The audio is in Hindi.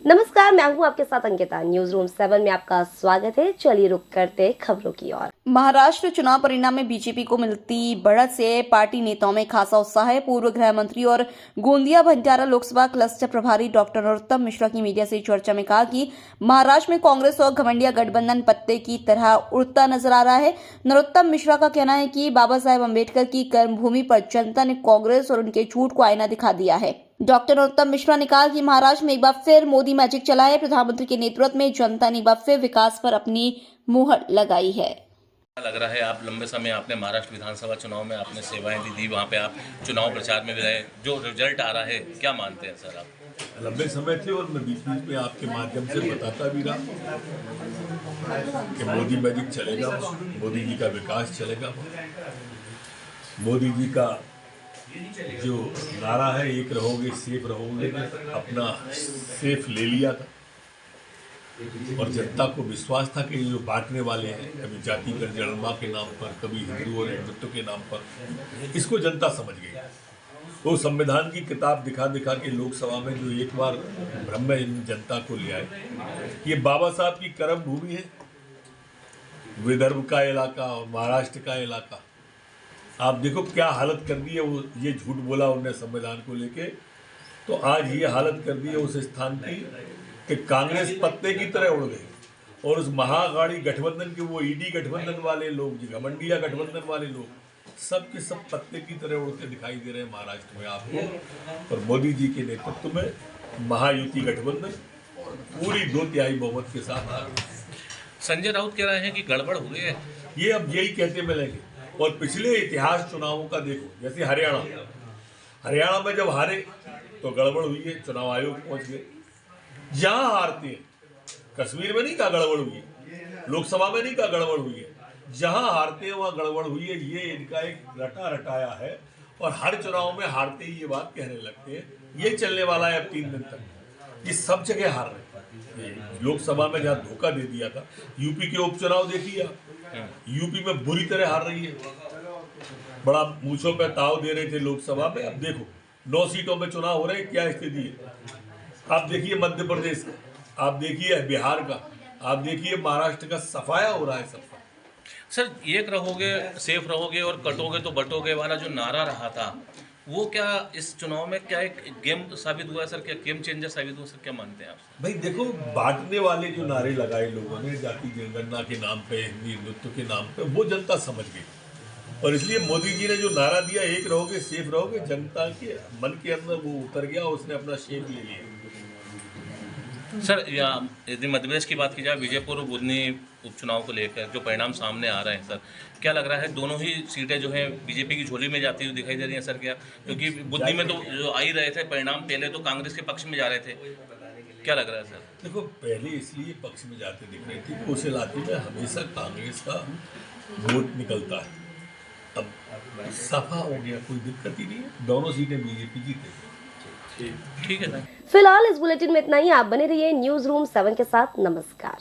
नमस्कार, मैं हूं आपके साथ अंकिता। न्यूज रूम 7 में आपका स्वागत है। चलिए रुक करते खबरों की ओर। महाराष्ट्र चुनाव परिणाम में बीजेपी को मिलती बढ़त से पार्टी नेताओं में खासा उत्साह है। पूर्व गृह मंत्री और गोंदिया भंडारा लोकसभा क्लस्टर प्रभारी डॉक्टर नरोत्तम मिश्रा की मीडिया से चर्चा में कहा कि महाराष्ट्र में कांग्रेस और घमंडिया गठबंधन पत्ते की तरह उड़ता नजर आ रहा है। नरोत्तम मिश्रा का कहना है कि बाबा साहेब अम्बेडकर की कर्मभूमि पर जनता ने कांग्रेस और उनके झूठ को आईना दिखा दिया है। डॉक्टर नरोत्तम मिश्रा ने कहा कि महाराष्ट्र में एक बार फिर मोदी मैजिक चला है। प्रधानमंत्री के नेतृत्व में जनता ने एक बार फिर विकास पर अपनी मुहर लगाई है। लग रहा है आप लंबे समय आपने महाराष्ट्र विधानसभा चुनाव में आपने सेवाएं दी, वहाँ पे आप चुनाव प्रचार में भी रहे, जो रिजल्ट आ रहा है क्या मानते हैं सर आप? लंबे समय थे और मैं बीच बीच में आपके माध्यम से बताता भी रहा कि मोदी मैजिक चलेगा, मोदी जी का विकास चलेगा। मोदी जी का जो नारा है, एक रहोगे सेफ रहोगे, अपना सेफ ले लिया था और जनता को विश्वास था कि जो बांटने वाले हैं, कभी जातिगत जनगणना के नाम पर, कभी हिंदू और हिंदुत्व के नाम पर, इसको जनता समझ गई। वो संविधान की किताब दिखा दिखा के लोकसभा में जो एक बार भ्रम में जनता को ले आए, ये बाबा साहब की कर्म भूमि है, विदर्भ का इलाका और महाराष्ट्र का इलाका। आप देखो क्या हालत कर दी है, वो ये झूठ बोला उन्होंने संविधान को लेके, तो आज ये हालत कर दी है उस स्थान की कि कांग्रेस पत्ते की तरह उड़ गई और उस महागाड़ी गठबंधन के वो ईडी गठबंधन वाले लोग, जो घमंडिया गठबंधन वाले लोग, सब के सब पत्ते की तरह उड़ते दिखाई दे रहे हैं महाराष्ट्र में आपको। और मोदी जी के नेतृत्व में महायुति गठबंधन पूरी 2/3 बहुमत के साथ आ गई। संजय राउत कह रहे हैं कि गड़बड़ हो गई है। ये अब यही कहते मिलेंगे। और पिछले इतिहास चुनावों का देखो, जैसे हरियाणा में जब हारे तो गड़बड़ हुई है, चुनाव आयोग पहुंच गए। जहां हारते हैं, कश्मीर में नहीं कहा गड़बड़ हुई है, लोकसभा में नहीं कहा गड़बड़ हुई है, जहां हारते हैं वहां गड़बड़ हुई है। ये इनका एक रटा रटाया है और हर चुनाव में हारते ही ये बात कहने लगते हैं। ये चलने वाला है अब 3 दिन तक। ये सब जगह हार रहे हैं। लोकसभा में जहां धोखा दे दिया था, यूपी के उपचुनाव देखिए आप, यूपी में बुरी तरह हार रही है। बड़ा मूछों पे ताव दे रहे थे लोकसभा में, अब देखो 9 सीटों में चुनाव हो रहे हैं, क्या स्थिति है। आप देखिए मध्य प्रदेश का, आप देखिए बिहार का, आप देखिए महाराष्ट्र का, सफाया हो रहा है सबका। सर एक रहोगे सेफ रहोगे और कटोगे तो बटोगे वाला जो नारा रहा था, वो क्या इस चुनाव में क्या एक गेम साबित हुआ है सर? क्या गेम चेंजर साबित हुआ सर? क्या मानते हैं आप? भाई देखो, बांटने वाले जो नारे लगाए लोगों ने जाति जनगणना के नाम पे, हिंदुत्व के नाम पे, वो जनता समझ गई। और इसलिए मोदी जी ने जो नारा दिया, एक रहोगे सेफ रहोगे, जनता के मन के अंदर वो उतर गया, उसने अपना शेप ले लिया। सर यदि मध्य प्रदेश की बात की जाए, विजयपुर और बुधनी उपचुनाव को लेकर जो परिणाम सामने आ रहे हैं सर, क्या लग रहा है दोनों ही सीटें जो हैं बीजेपी की झोली में जाती हुई दिखाई दे रही हैं सर? क्या क्योंकि बुधनी में तो जो आ ही रहे थे परिणाम, पहले तो कांग्रेस के पक्ष में जा रहे थे, क्या लग रहा है सर? देखो, पहले इसलिए पक्ष में जाते दिख रहे थे, उस इलाके में हमेशा कांग्रेस का वोट निकलता है। अब सफा हो गया, कोई दिक्कत ही नहीं है, दोनों सीटें बीजेपी जीते। ठीक है सर। फिलहाल इस बुलेटिन में इतना ही। आप बने रहिए न्यूज रूम 7 के साथ। नमस्कार।